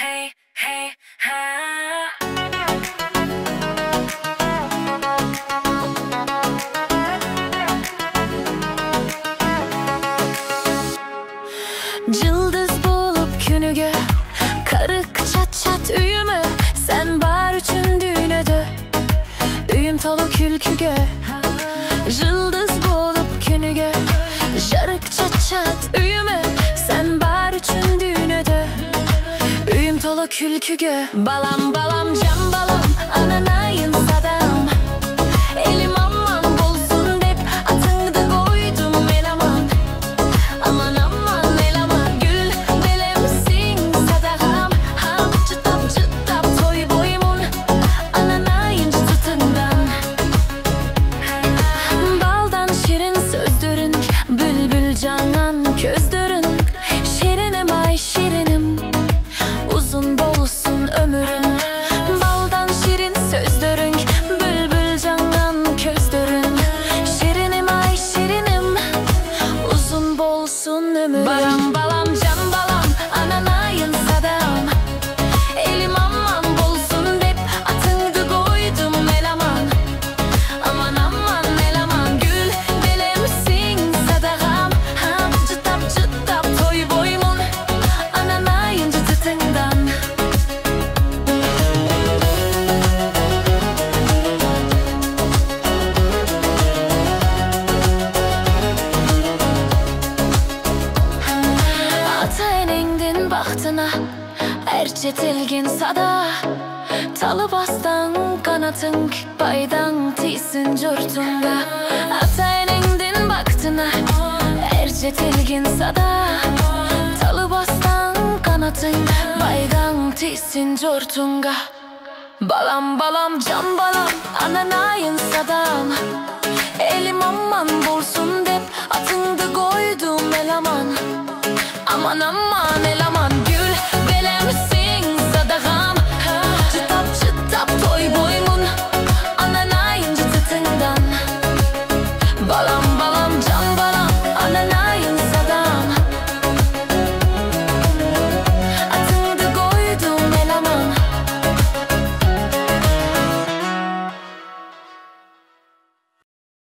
hey, hey, ha. Cıldız bulup künüge, karık çat çat üyümü, sen bar üçün düğüne dö, üyüm tolu külküge. Cıldız bulup künüge, jarık çat çat üyümü, sen bar üçün düğüne dö, üyüm tolu külküge. Balam balam cam balam, ananayın sadam, elim aman bolsun dep, atыңды koydum elaman. Aman aman elaman, gül belemsin sadağam, ham çıtap çıtap toy boymun, ananayın çıtından. Baldan şirin sözdürün, bülbül canan közdürün, şirinim ay şirinim, uzun bolsun ömürün. Baldan şirin sözdürün, bülbül canan közdürün, şirinim ay şirinim, uzun bolsun ömürün. Balam balam can balam, ananayın sadam, elim aman bolsun dep, atыңды koydum elaman. Aman aman elaman, gül belemsin sadağam, ham çıtap çıtap toy boymun, ananayın çıtından. Ata enengdin bahtına, erçetilgin sada, talı bastan kanatın, baydan tiysin jurtunga. Ata enengdin baktına, erçetilgin sada, talı bastan kanatın, baydan tiysin jurtunga. Balam balam can balam, ananayın sadam, elim aman bolsun dep, atыңды koydum elaman. Aman aman elaman.